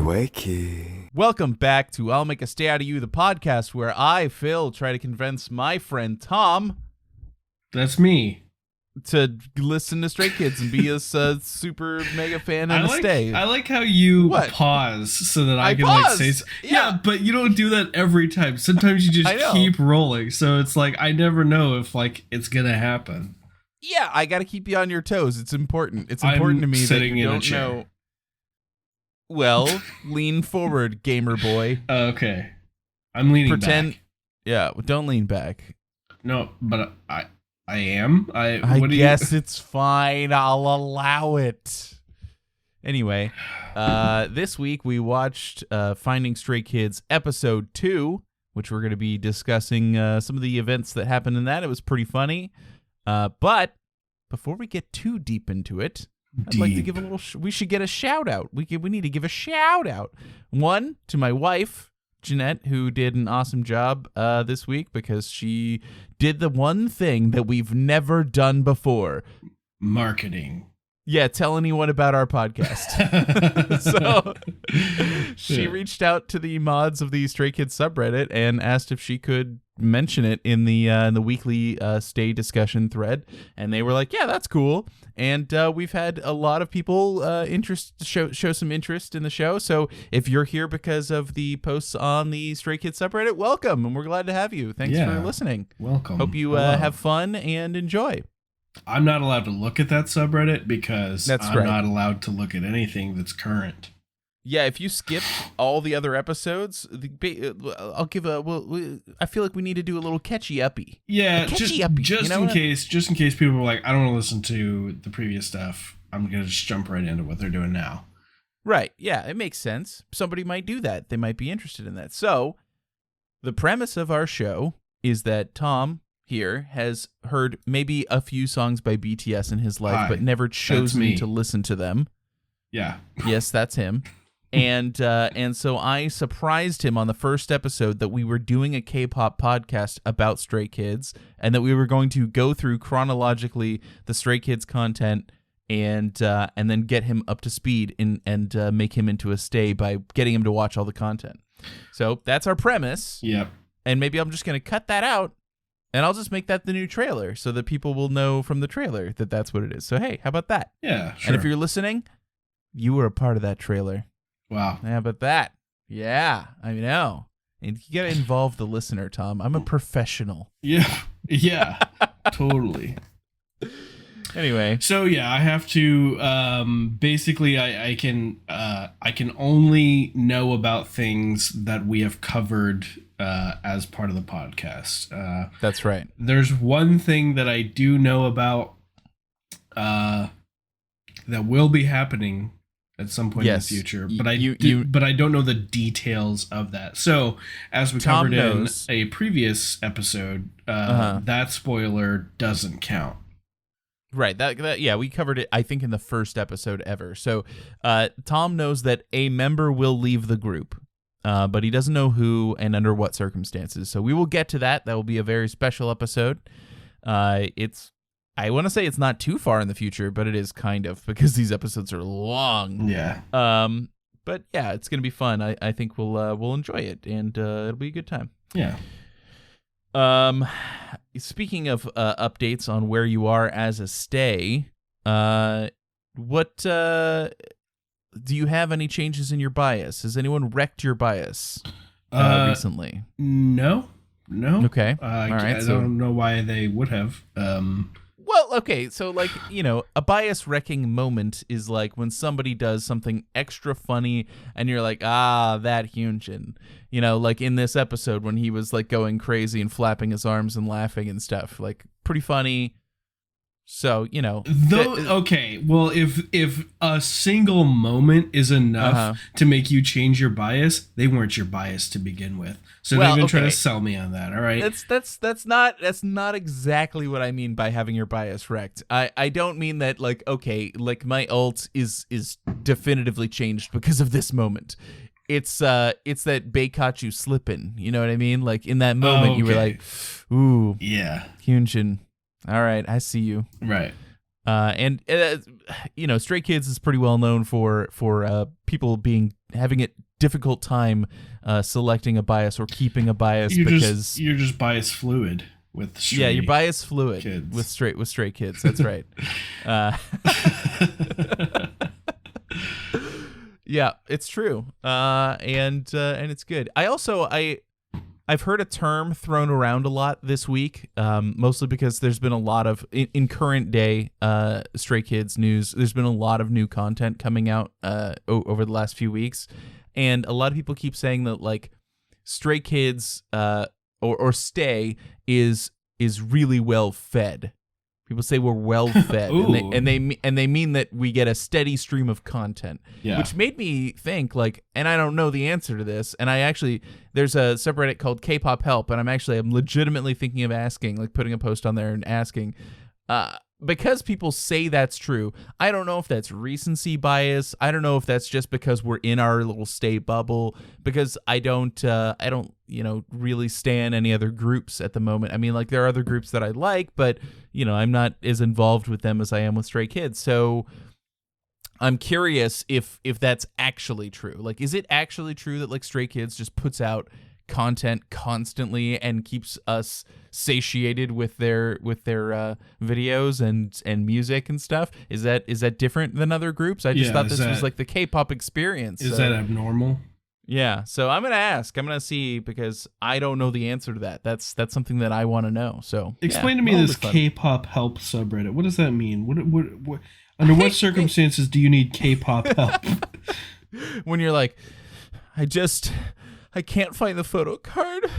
Wakey. Welcome back to I'll Make a Stay Out of You, the podcast where I, Phil, try to convince my friend Tom That's me. to listen to Stray Kids and be a super mega fan and stay. I like how you What? pause so that I can pause. like say. Yeah, but you don't do that every time. Sometimes you I just know. keep rolling. So it's like I never know if like it's gonna happen. Yeah, I got to keep you on your toes. It's important. It's important to me that sitting you in a don't chair. know. Well, lean forward, gamer boy. Okay, I'm leaning Pretend. back. Yeah, don't lean back. No, but I am. I guess it's fine. I'll allow it. Anyway, this week we watched Finding Stray Kids episode 2, which we're going to be discussing some of the events that happened in that. It was pretty funny. But before we get too deep into it, I'd like to give a little. We should get a shout out. We need to give a shout out. One to my wife, Jeanette, who did an awesome job this week because she did the one thing that we've never done before. Marketing. Yeah, tell anyone about our podcast. So she reached out to the mods of the Stray Kids subreddit and asked if she could mention it in the weekly stay discussion thread, and they were like, "Yeah, that's cool." And we've had a lot of people show some interest in the show. So if you're here because of the posts on the Stray Kids subreddit, welcome, and we're glad to have you. Thanks for listening. Welcome. Hope you have fun and enjoy. I'm not allowed to look at that subreddit because That's I'm right. not allowed to look at anything that's current. Yeah, if you skipped all the other episodes, I'll give I feel like we need to do a little catchy uppy. Yeah, Catchy uppy, just you know in what? case people are like, I don't want to listen to the previous stuff. I'm gonna just jump right into what they're doing now. Right. Yeah, it makes sense. Somebody might do that. They might be interested in that. So, the premise of our show is that Tom here has heard maybe a few songs by BTS in his life, Hi, but never chosen me. to listen to them. Yeah. Yes, that's him. And so I surprised him on the first episode that we were doing a K-pop podcast about Stray Kids, and that we were going to go through chronologically the Stray Kids content and then get him up to speed and make him into a stay by getting him to watch all the content. So that's our premise. Yep. And maybe I'm just going to cut that out, and I'll just make that the new trailer so that people will know from the trailer that that's what it is. So, hey, how about that? Yeah. Sure. And if you're listening, you were a part of that trailer. Wow. How about that? Yeah, I know. And you got to involve the listener, Tom. I'm a professional. Yeah. Yeah. Totally. Anyway. So yeah, I have to basically I can only know about things that we have covered as part of the podcast. That's right. There's one thing that I do know about that will be happening at some point in the future, but but I don't know the details of that. So as we Tom covered knows. in a previous episode, that spoiler doesn't count. Right. That yeah, we covered it, I think, in the first episode ever. So Tom knows that a member will leave the group, but he doesn't know who and under what circumstances. So we will get to that. That will be a very special episode. I want to say it's not too far in the future, but it is kind of, because these episodes are long. Yeah. But yeah, it's gonna be fun. I think we'll enjoy it, and it'll be a good time. Yeah. Speaking of updates on where you are as a stay, what do you have any changes in your bias? Has anyone wrecked your bias recently? No. Okay. All right. I don't know why they would have. Well, okay, so like, a bias wrecking moment is like when somebody does something extra funny and you're like, that Hyunjin. Like in this episode when he was like going crazy and flapping his arms and laughing and stuff, like pretty funny. So, okay, well, if a single moment is enough to make you change your bias, they weren't your bias to begin with. So don't even try to sell me on that, all right? That's not exactly what I mean by having your bias wrecked. I don't mean that like, okay, like my ult is definitively changed because of this moment. It's that Beikachu slipping, you know what I mean? Like in that moment you were like, ooh, yeah, Hyunjin. All right, I see you. Right. And Stray Kids is pretty well known for people having a difficult time selecting a bias or keeping a bias because you're just bias fluid with stray you're bias fluid kids. with stray kids. That's right. Yeah, it's true. And it's good. I've heard a term thrown around a lot this week, mostly because there's been a lot of in current day Stray Kids news. There's been a lot of new content coming out over the last few weeks, and a lot of people keep saying that like Stray Kids or Stay is really well fed. People say we're well fed, and they mean that we get a steady stream of content, which made me think like, and I don't know the answer to this, and there's a subreddit called K-pop Help, and I'm legitimately thinking of asking, like putting a post on there and asking, because people say that's true. I don't know if that's recency bias. I don't know if that's just because we're in our little Stay bubble, because I don't really stan any other groups at the moment. I mean, like there are other groups that I like, but I'm not as involved with them as I am with Stray Kids. So I'm curious if that's actually true. Like, is it actually true that like Stray Kids just puts out content constantly and keeps us satiated with their videos and music and stuff? Is that different than other groups? I just thought this was like the K-pop experience. Is that abnormal? Yeah, so I'm gonna see, because I don't know the answer to that. That's something that I want to know. So explain to me this K-pop help subreddit. What does that mean? What under what circumstances do you need K-pop help? When you're like, I can't find the photo card,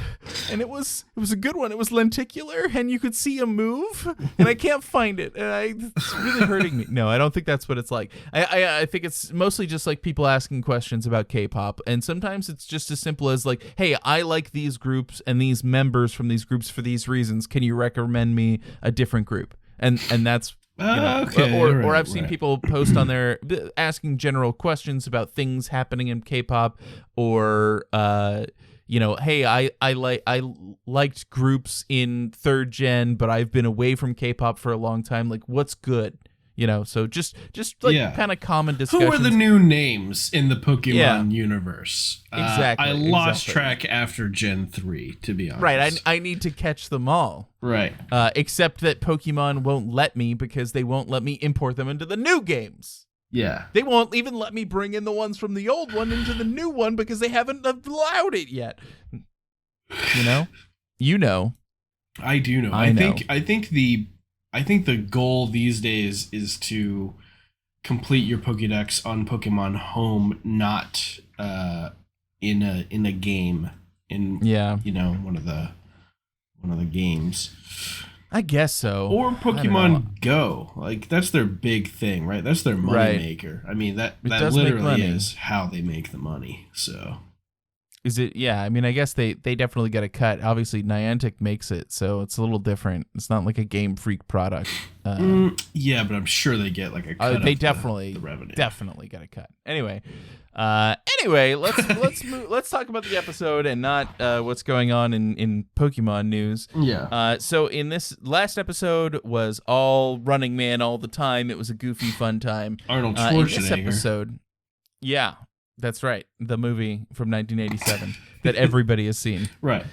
and it was a good one. It was lenticular, and you could see a move, and I can't find it, and it's really hurting me. No, I don't think that's what it's like. I think it's mostly just like people asking questions about K-pop, and sometimes it's just as simple as like, hey, I like these groups and these members from these groups for these reasons. Can you recommend me a different group? And that's or I've seen people post on there asking general questions about things happening in K-pop, or hey, I liked groups in third gen, but I've been away from K-pop for a long time. Like, what's good? So just like kind of common discussions. Who are the new names in the Pokemon universe? Exactly. I lost track after Gen 3, to be honest. Right. I need to catch them all. Right. Except that Pokemon won't let me, because they won't let me import them into the new games. Yeah. They won't even let me bring in the ones from the old one into the new one, because they haven't allowed it yet. You know. I do know. I think the goal these days is to complete your Pokédex on Pokemon Home, not in a game. One of the games. I guess so. Or Pokemon Go. Like, that's their big thing, right? That's their money maker. I mean, that literally is how they make the money. So is it? Yeah, I mean, I guess they definitely get a cut. Obviously, Niantic makes it, so it's a little different. It's not like a Game Freak product. Yeah, but I'm sure they get like a cut. They definitely the revenue. Definitely get a cut. Anyway, let's talk about the episode and not what's going on in Pokemon news. Yeah. So in this last episode was all Running Man all the time. It was a goofy, fun time. Arnold Schwarzenegger. In this episode, yeah. That's right. The movie from 1987 that everybody has seen. Right.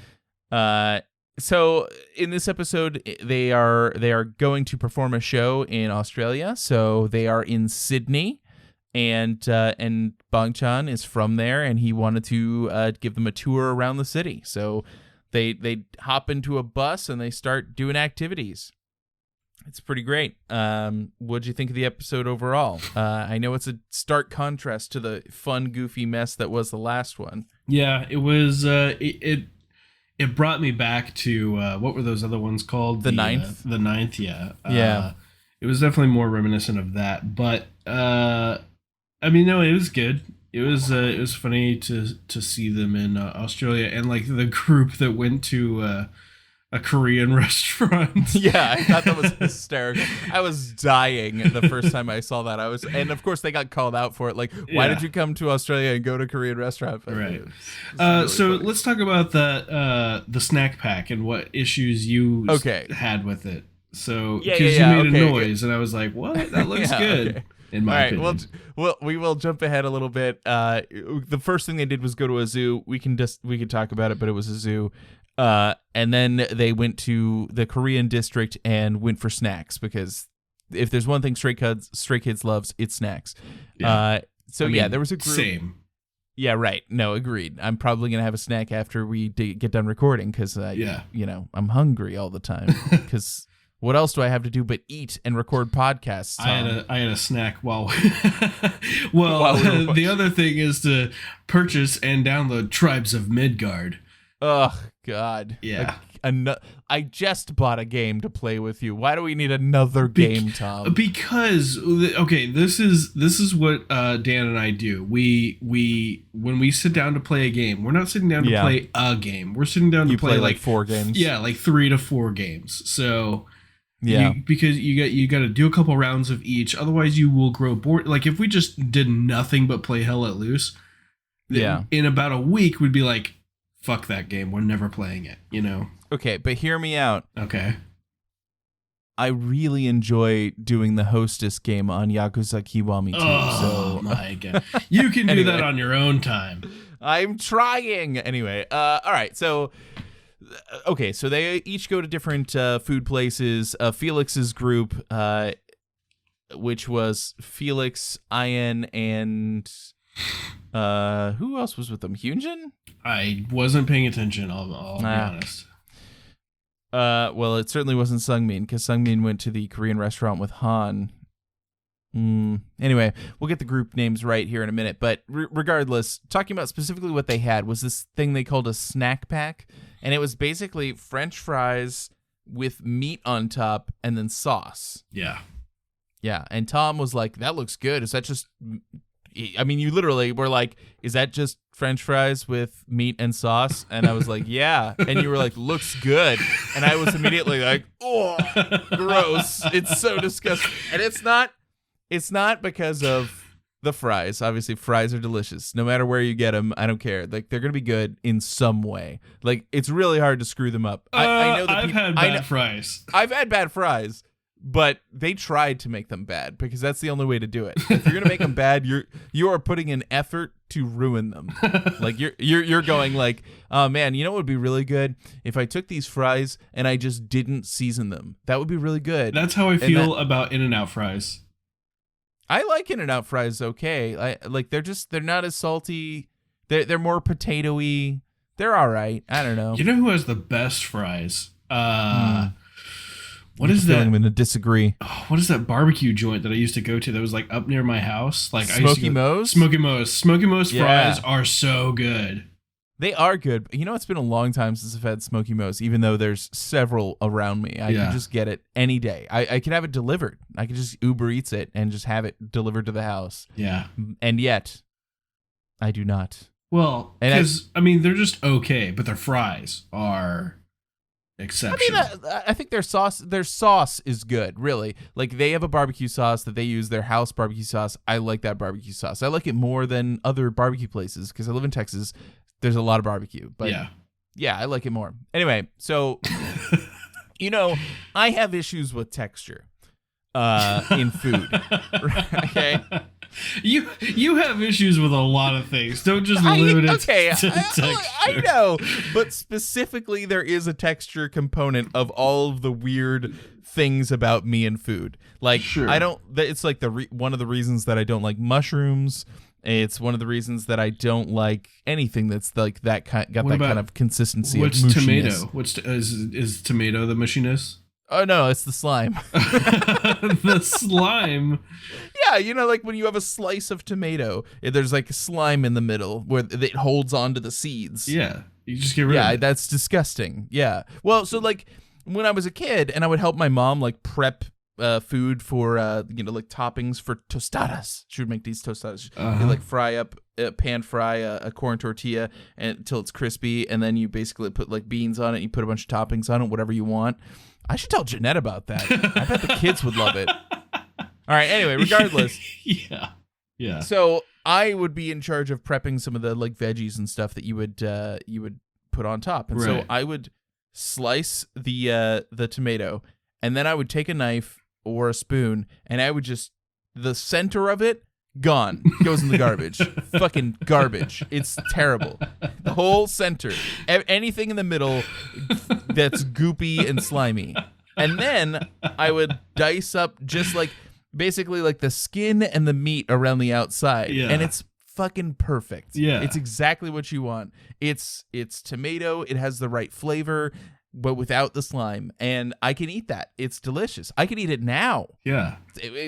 So in this episode, they are going to perform a show in Australia. So they are in Sydney, and Bang-chan is from there, and he wanted to give them a tour around the city. So they hop into a bus and they start doing activities. It's pretty great. What'd you think of the episode overall? I know it's a stark contrast to the fun, goofy mess that was the last one. Yeah, it was. It brought me back to what were those other ones called? The Ninth. The Ninth, yeah. Yeah. It was definitely more reminiscent of that, but I mean, no, it was good. It was funny to see them in Australia, and like the group that went to a Korean restaurant. Yeah, I thought that was hysterical. I was dying the first time I saw that. And of course they got called out for it. Like, why did you come to Australia and go to a Korean restaurant? But right. It was so funny. Let's talk about the snack pack and what issues you had with it. So because you made a noise, and I was like, "What? That looks good." Okay. In my opinion. Well, we will jump ahead a little bit. The first thing they did was go to a zoo. We can talk about it, but it was a zoo. And then they went to the Korean district and went for snacks, because if there's one thing Stray Kids loves, it's snacks. Yeah. There was a group. Same. Yeah, right. No, agreed. I'm probably going to have a snack after we get done recording, because, I'm hungry all the time. Because what else do I have to do but eat and record podcasts? I had a snack while the other thing is to purchase and download Tribes of Midgard. Oh, God. Yeah. I just bought a game to play with you. Why do we need another game, Tom? Because this is what Dan and I do. We when we sit down to play a game, we're not sitting down to play a game. We're sitting down to play like 4 games. Yeah, like 3 to 4 games. So yeah, because you got to do a couple rounds of each. Otherwise, you will grow bored. Like if we just did nothing but play Hell Let Loose, in about a week we'd be like, fuck that game. We're never playing it. Okay, but hear me out. Okay. I really enjoy doing the hostess game on Yakuza Kiwami 2. Oh, my God. You can do that on your own time. I'm trying. Anyway, all right. So, okay, so they each go to different food places. Felix's group, which was Felix, Ian, and who else was with them? Hyunjin? I wasn't paying attention, I'll be honest. Well, it certainly wasn't Sungmin, because Sungmin went to the Korean restaurant with Han. Anyway, we'll get the group names right here in a minute. But regardless, talking about specifically what they had was this thing they called a snack pack. And it was basically French fries with meat on top and then sauce. Yeah. Yeah. And Tom was like, that looks good. Is that just... I mean, you literally were like, is that just French fries with meat and sauce? And I was like, yeah. And you were like, looks good. And I was immediately like, oh, gross. It's so disgusting. And it's not because of the fries. Obviously, fries are delicious. No matter where you get them, I don't care. Like, they're going to be good in some way. Like, it's really hard to screw them up. I know that I've had bad fries. I've had bad fries. But they tried to make them bad, because that's the only way to do it. If you're gonna make them bad, you are putting an effort to ruin them. Like you're going like, oh man, you know what would be really good if I took these fries and I just didn't season them. That would be really good. That's how I feel about In-N-Out fries. I like In-N-Out fries. Okay, they're not as salty. They're more potatoey. They're all right. I don't know. You know who has the best fries? What is that? I'm going to disagree. Oh, what is that barbecue joint that I used to go to that was like up near my house? Like Smoky Mo's? Smoky Mo's. Smoky Mo's fries are so good. They are good. But you know, it's been a long time since I've had Smoky Mo's, even though there's several around me. I can just get it any day. I can have it delivered. I can just Uber Eats it and just have it delivered to the house. Yeah. And yet, I do not. Well, because, they're just okay, but their fries are... exceptional. I think their sauce is good, really. Like, they have a barbecue sauce that they use, their house barbecue sauce. I like that barbecue sauce. I like it more than other barbecue places, because I live in Texas. There's a lot of barbecue. But yeah, I like it more. Anyway, so, I have issues with texture in food. Okay? You have issues with a lot of things. Don't just limit it to texture. I know, but specifically there is a texture component of all of the weird things about me and food. Like, sure. It's like one of the reasons that I don't like mushrooms. It's one of the reasons that I don't like anything that's like that kind of consistency. What's tomato? Is tomato the mushiness? Oh, no, it's the slime. The slime? Yeah, like when you have a slice of tomato, there's like a slime in the middle where it holds onto the seeds. Yeah, you just get rid of it. Yeah, that's disgusting. Yeah. Well, so like when I was a kid and I would help my mom like prep food for, like toppings for tostadas. She would make these tostadas. They like fry up, pan fry a corn tortilla until it's crispy, and then you basically put like beans on it, and you put a bunch of toppings on it, whatever you want. I should tell Jeanette about that. I bet the kids would love it. All right. Anyway, regardless. Yeah. So I would be in charge of prepping some of the like veggies and stuff that you would put on top, and so I would slice the tomato, and then I would take a knife or a spoon, and I would just, the center of it, gone. Goes in the garbage. Fucking garbage. It's terrible. The whole center. Anything in the middle that's goopy and slimy. And then I would dice up just like, basically like the skin and the meat around the outside. Yeah. And it's fucking perfect. Yeah. It's exactly what you want. It's tomato. It has the right flavor, but without the slime. And I can eat that. It's delicious. I can eat it now. Yeah.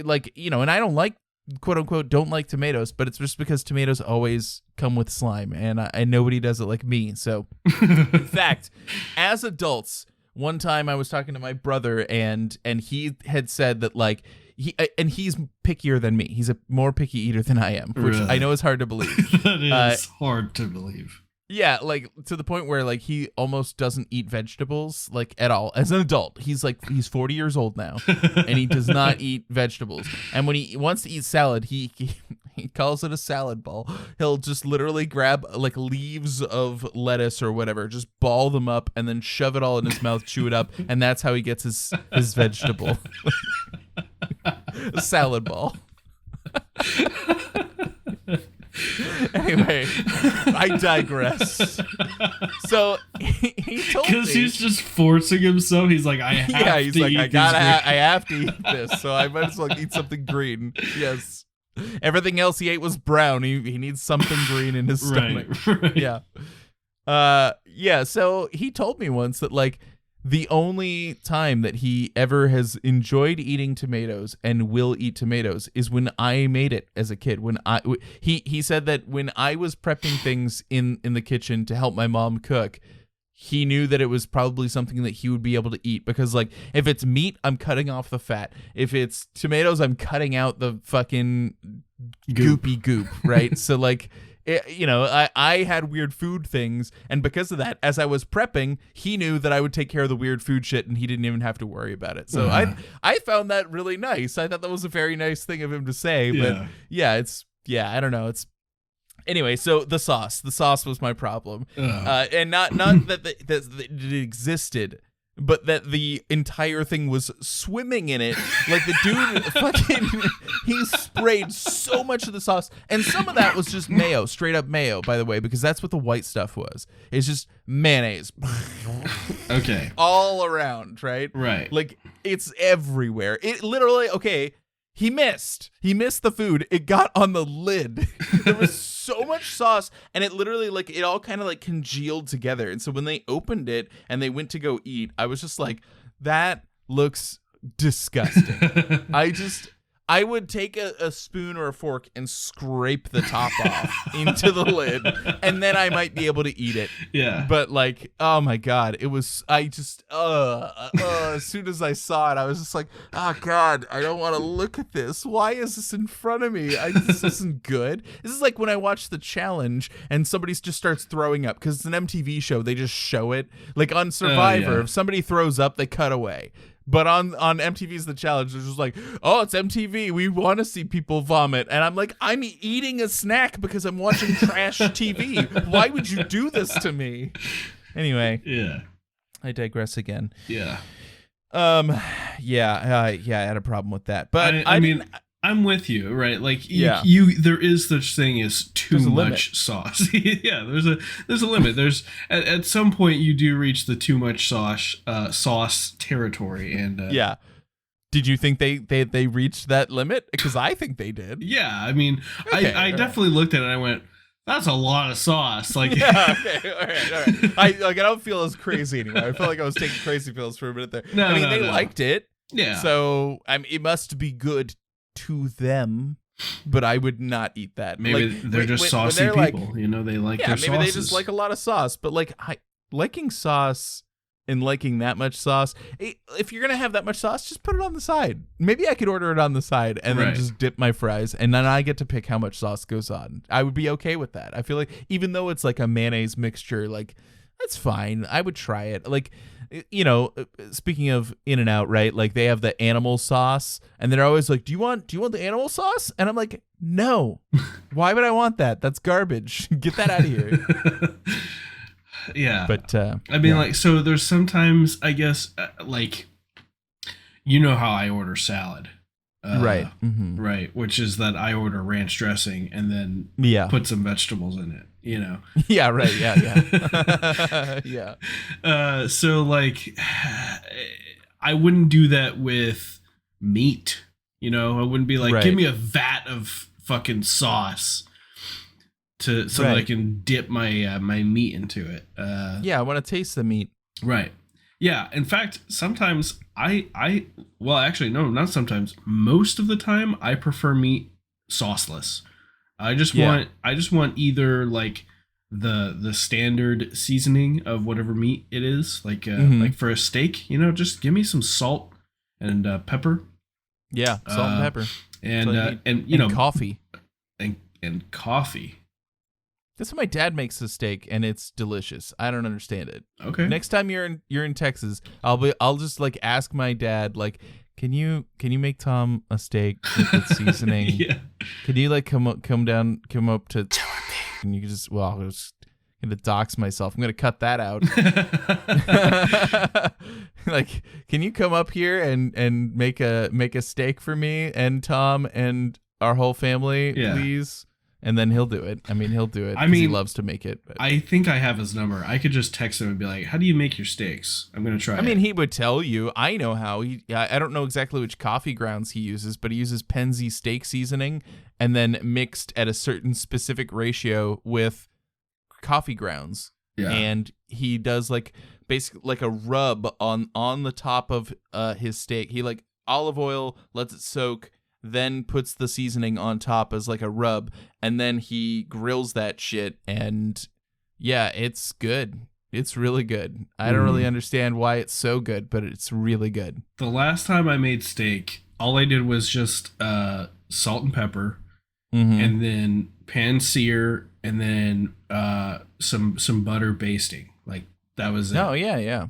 Like, you know, and I don't like, quote unquote, don't like tomatoes, but it's just because tomatoes always come with slime, and nobody does it like me. So in fact, as adults, one time I was talking to my brother, and he had said that like he's pickier than me. He's a more picky eater than I am, which really? I know is hard to believe. That is hard to believe. Yeah, like to the point where like he almost doesn't eat vegetables like at all. As an adult, he's 40 years old now, and he does not eat vegetables. And when he wants to eat salad, he calls it a salad ball. He'll just literally grab like leaves of lettuce or whatever, just ball them up, and then shove it all in his mouth, chew it up, and that's how he gets his vegetable. A salad ball. Anyway, I digress. So he told me, because he's just forcing himself. He's like, I have to eat I have to eat this, so I might as well eat something green. Yes, everything else he ate was brown. He needs something green in his stomach. Right. Yeah. So he told me once that like the only time that he ever has enjoyed eating tomatoes and will eat tomatoes is when I made it as a kid. He said that when I was prepping things in the kitchen to help my mom cook, he knew that it was probably something that he would be able to eat, because like if it's meat, I'm cutting off the fat. If it's tomatoes, I'm cutting out the fucking goopy goop, right? So like, you know, I had weird food things, and because of that, as I was prepping, he knew that I would take care of the weird food shit, and he didn't even have to worry about it. So I found that really nice. I thought that was a very nice thing of him to say. But I don't know. Anyway, so the sauce was my problem, and not that it existed, but that the entire thing was swimming in it. Like the dude fucking, he sprayed so much of the sauce, and some of that was just mayo, straight up mayo, by the way, because that's what the white stuff was. It's just mayonnaise. Okay. All around, right? Right. Like it's everywhere. It literally, okay, he missed the food. It got on the lid. There was so much sauce, and it literally like it all kind of like congealed together. And so when they opened it and they went to go eat, I was just like, that looks disgusting. I would take a spoon or a fork and scrape the top off into the lid, and then I might be able to eat it. Yeah. But like, oh my God, it was, as soon as I saw it, I was just like, oh God, I don't want to look at this. Why is this in front of me? This isn't good. This is like when I watch The Challenge and somebody just starts throwing up, because it's an MTV show. They just show it. Like on Survivor, if somebody throws up, they cut away. But on MTV's The Challenge, they're just like, oh, it's MTV. We want to see people vomit. And I'm like, I'm eating a snack because I'm watching trash TV. Why would you do this to me? Anyway. Yeah. I digress again. Yeah. I had a problem with that. But I mean, I'm with you, right? Like you there is such thing as too much sauce. Yeah, there's a limit. There's at some point you do reach the too much sauce territory, and yeah. Did you think they reached that limit? Because I think they did. Yeah, I mean, okay, I definitely looked at it and I went, that's a lot of sauce. Like, yeah, okay, all right. I don't feel as crazy anymore. I feel like I was taking crazy pills for a minute there. No, I mean, they liked it. Yeah. So it must be good to them, but I would not eat that. Maybe like, they're just saucy people. Like, you know, they like their sauces. Maybe they just like a lot of sauce. But like liking sauce and liking that much sauce, if you're gonna have that much sauce, just put it on the side. Maybe I could order it on the side and then just dip my fries, and then I get to pick how much sauce goes on. I would be okay with that. I feel like even though it's like a mayonnaise mixture, like that's fine. I would try it. Like, you know, speaking of In-N-Out, right? Like they have the animal sauce, and they're always like, "Do you want the animal sauce?" And I'm like, "No. Why would I want that? That's garbage. Get that out of here." Yeah. But I mean, like, so there's sometimes, I guess, like you know how I order salad. Right. Mm-hmm. Right. Which is that I order ranch dressing and then put some vegetables in it, you know? Yeah, right. Yeah. Yeah. So like, I wouldn't do that with meat, you know? I wouldn't be like, give me a vat of fucking sauce so that I can dip my my meat into it. Yeah, I want to taste the meat. Right. Yeah. In fact, sometimes well, actually, no, not sometimes. Most of the time, I prefer meat sauceless. I just want either like the standard seasoning of whatever meat it is, like like for a steak, you know, just give me some salt and pepper. Yeah, salt and pepper, and you know, coffee and coffee. That's how my dad makes a steak, and it's delicious. I don't understand it. Okay. Next time you're in Texas, I'll just like ask my dad, like, can you make Tom a steak with seasoning? Yeah. Can you like come up to and you can just I was gonna dox myself. I'm gonna cut that out. Like, can you come up here and make a steak for me and Tom and our whole family, please? And then he'll do it. I mean, he'll do it. I mean, he loves to make it. But. I think I have his number. I could just text him and be like, "How do you make your steaks? I'm gonna try." I mean, he would tell you. I know how. I don't know exactly which coffee grounds he uses, but he uses Penzi steak seasoning, and then mixed at a certain specific ratio with coffee grounds. Yeah. And he does like basically like a rub on the top of his steak. He like olive oil, lets it soak. Then puts the seasoning on top as like a rub, and then he grills that shit, and yeah, it's good. It's really good. I don't really understand why it's so good, but it's really good. The last time I made steak, all I did was just salt and pepper, and then pan sear, and then some butter basting. Like that was it. Oh yeah.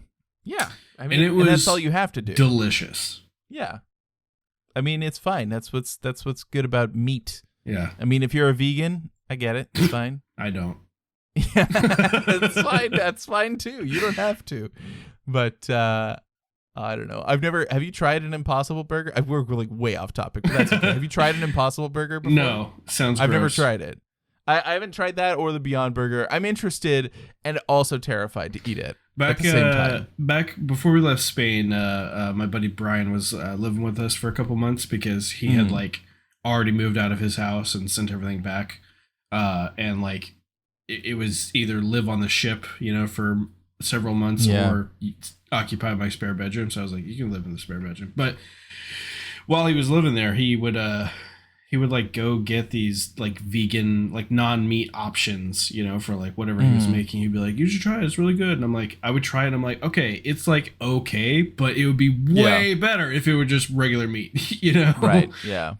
I mean, and that's all you have to do. Delicious. Yeah. I mean, it's fine. That's what's good about meat. Yeah. I mean, if you're a vegan, I get it. It's fine. I don't. Yeah, it's fine. That's fine too. You don't have to. But I don't know. Have you tried an Impossible Burger? We're like way off topic, but that's okay. Have you tried an Impossible Burger before? No. Sounds I've gross. never tried it. I haven't tried that or the Beyond Burger. I'm interested and also terrified to eat it at the same time. Back before we left Spain, my buddy Brian was living with us for a couple months because he had like already moved out of his house and sent everything back. And like it was either live on the ship, you know, for several months or occupy my spare bedroom. So I was like, you can live in the spare bedroom. But while he was living there, he would like go get these like vegan, like non-meat options, you know, for like whatever he was making. He'd be like, you should try it. It's really good. And I'm like, I would try it. And I'm like, okay, it's like, okay, but it would be way better if it were just regular meat, you know? Right. Yeah.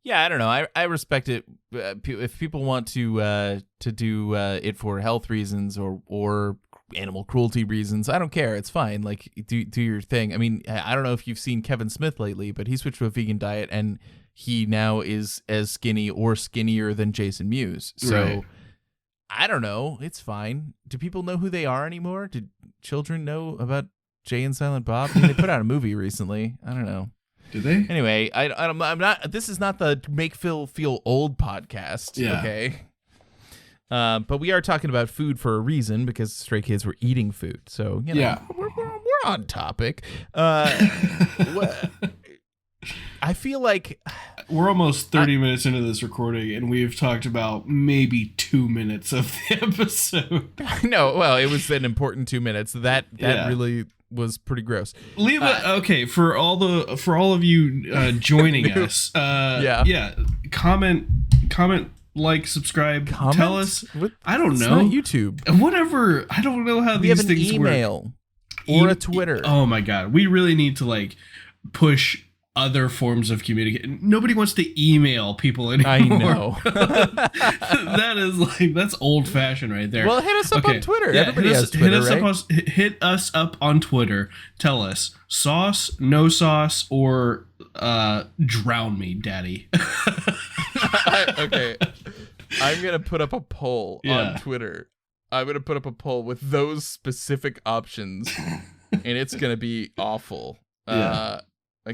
Yeah. I don't know. I respect it. If people want to do it for health reasons or animal cruelty reasons, I don't care. It's fine. Like do your thing. I mean, I don't know if you've seen Kevin Smith lately, but he switched to a vegan diet and he now is as skinny or skinnier than Jason Mewes. So I don't know. It's fine. Do people know who they are anymore? Did children know about Jay and Silent Bob? I mean, they put out a movie recently. I don't know. Did they? Anyway, I'm not. This is not the make Phil feel old podcast. Yeah. Okay. But we are talking about food for a reason because Stray Kids were eating food. So you know, we're on topic. I feel like we're almost 30 minutes into this recording and we've talked about maybe 2 minutes of the episode. No, well, it was an important 2 minutes. That really was pretty gross. Leave it okay for all of you joining us. Comment, like, subscribe, tell us. I don't know. It's not YouTube. Whatever. I don't know how these things work. We have an email or a Twitter. Oh my god, we really need to like push other forms of communication. Nobody wants to email people anymore. I know. That's old fashioned right there. Well, hit us up on Twitter. Yeah, everybody has Twitter, hit us up on Twitter. Tell us sauce, no sauce, or drown me, daddy. Okay. I'm going to put up a poll on Twitter. I'm going to put up a poll with those specific options, and it's going to be awful. I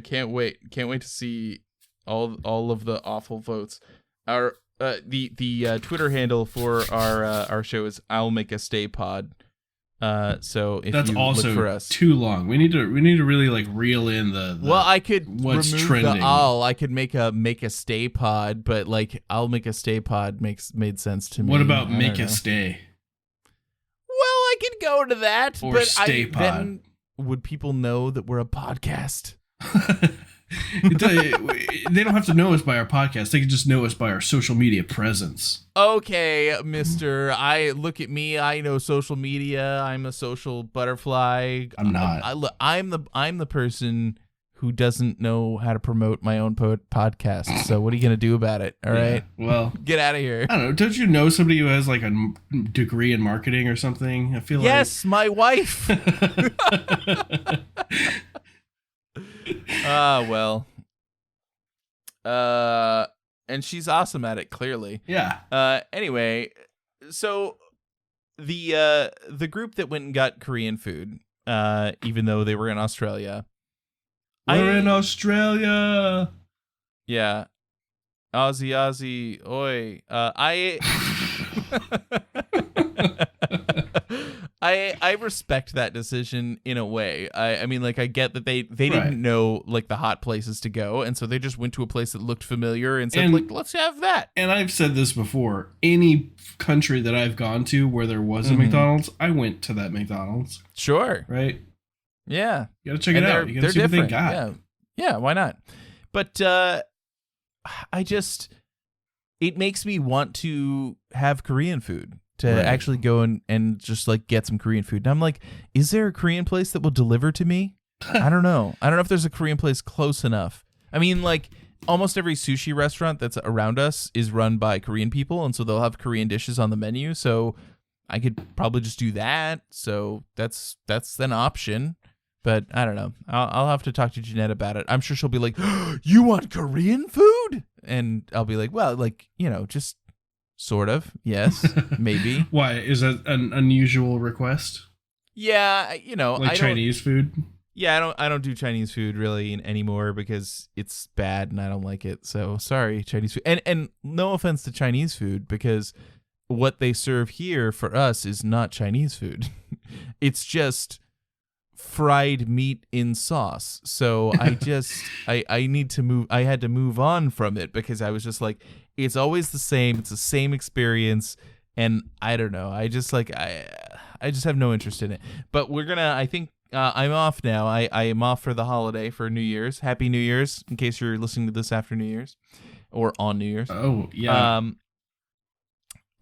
can't wait to see all of the awful votes. Our the Twitter handle for our show is I'll Make a Stay Pod. So if that's you also look for us, too long. We need to really like reel in the well, I could what's remove trending. the I could make a stay pod, but like I'll Make a Stay Pod made sense to me. What about Make a Stay? Well, I could go to that, or but Stay Pod. Then would people know that we're a podcast? They don't have to know us by our podcast. They can just know us by our social media presence. Okay, mister. Look at me. I know social media. I'm a social butterfly. I'm not. I'm the person who doesn't know how to promote my own podcast. So what are you going to do about it? All right. Well, get out of here. I don't know. Don't you know somebody who has like a degree in marketing or something? I feel yes, my wife. Well. And she's awesome at it, clearly. Yeah. Anyway, so the group that went and got Korean food, even though they were in Australia. We're in Australia. Yeah. Aussie, oi. I respect that decision in a way. I mean, like, I get that they didn't know like the hot places to go, and so they just went to a place that looked familiar and said, like, let's have that. And I've said this before. Any country that I've gone to where there was a McDonald's, I went to that McDonald's. Sure. Right? Yeah. You gotta check it out. You gotta see different. What they got. Yeah, why not? But it makes me want to have Korean food. To actually go and just like get some Korean food. And I'm like, is there a Korean place that will deliver to me? I don't know. I don't know if there's a Korean place close enough. I mean, like, almost every sushi restaurant that's around us is run by Korean people, and so they'll have Korean dishes on the menu. So I could probably just do that. So that's an option. But I don't know. I'll have to talk to Jeanette about it. I'm sure she'll be like, you want Korean food? And I'll be like, well, like, just sort of. Yes, maybe. Why? Is that an unusual request? Yeah, like Chinese food? Yeah, I don't do Chinese food really anymore because it's bad and I don't like it. So sorry, Chinese food. And no offense to Chinese food, because what they serve here for us is not Chinese food. It's just fried meat in sauce. So I need to move. I had to move on from it because I was just like, it's always the same. It's the same experience. And I don't know. I just have no interest in it. But I think I'm off now. I am off for the holiday for New Year's. Happy New Year's, in case you're listening to this after New Year's or on New Year's. Oh, yeah.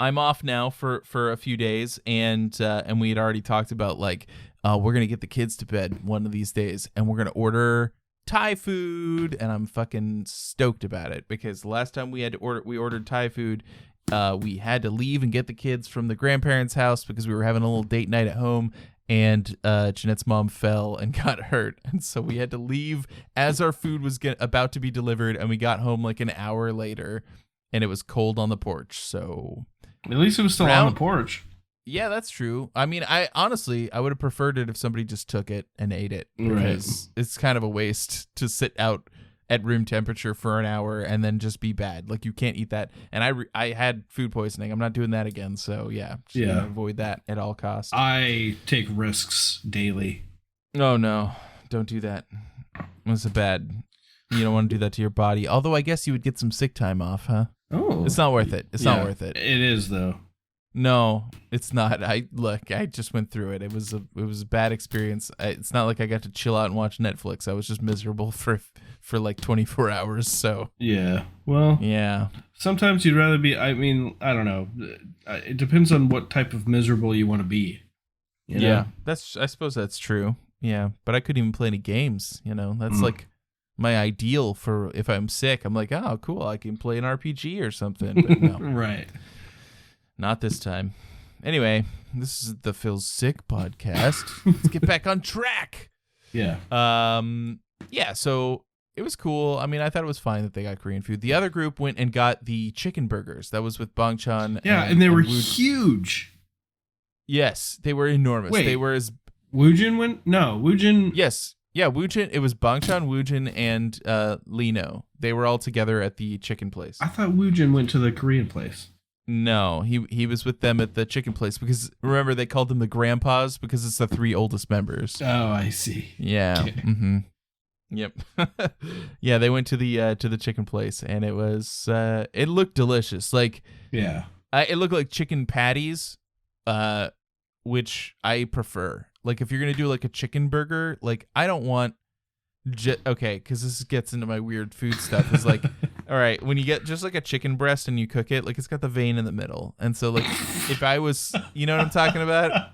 I'm off now for a few days, and we had already talked about like we're gonna get the kids to bed one of these days, and we're gonna order Thai food, and I'm fucking stoked about it because the last time we ordered Thai food, we had to leave and get the kids from the grandparents' house because we were having a little date night at home, and Jeanette's mom fell and got hurt, and so we had to leave as our food was about to be delivered, and we got home like an hour later, and it was cold on the porch. So at least it was still on the porch. Yeah, that's true. I mean, I would have preferred it if somebody just took it and ate it, because it's kind of a waste to sit out at room temperature for an hour and then just be bad. Like, you can't eat that. And I had food poisoning. I'm not doing that again. So yeah, avoid that at all costs. I take risks daily. Oh no, don't do that. It's bad. You don't want to do that to your body. Although I guess you would get some sick time off, huh? Oh, it's not worth it. It's not worth it. It is though. No, it's not. I just went through it. It was a bad experience. It's not like I got to chill out and watch Netflix. I was just miserable for like 24 hours. So yeah. Well, yeah. Sometimes you'd rather be. I mean, I don't know. It depends on what type of miserable you want to be. You know? Yeah, I suppose that's true. Yeah, but I couldn't even play any games. That's like my ideal for if I'm sick. I'm like, oh, cool. I can play an RPG or something. But no. Right. Not this time. Anyway, this is the Phil's Sick podcast. Let's get back on track. Yeah. Yeah, so it was cool. I mean, I thought it was fine that they got Korean food. The other group went and got the chicken burgers. That was with Bong Chan. Yeah, and they were huge. Yes, they were enormous. Wait, they were as Woojin went? No, Woojin. Yes. Yeah, Woojin. It was Bangchan, Woojin, and Lino. They were all together at the chicken place. I thought Woojin went to the Korean place. No, he was with them at the chicken place because remember they called them the grandpas because it's the 3 oldest members. Oh, I see. Yeah. Okay. Mm-hmm. Yep. Yeah, they went to the chicken place and it was it looked delicious. Like it looked like chicken patties, which I prefer. Like if you're gonna do like a chicken burger, like I don't want okay, because this gets into my weird food stuff. Is like, all right, when you get just like a chicken breast and you cook it, like it's got the vein in the middle, and so like if I was, you know what I'm talking about?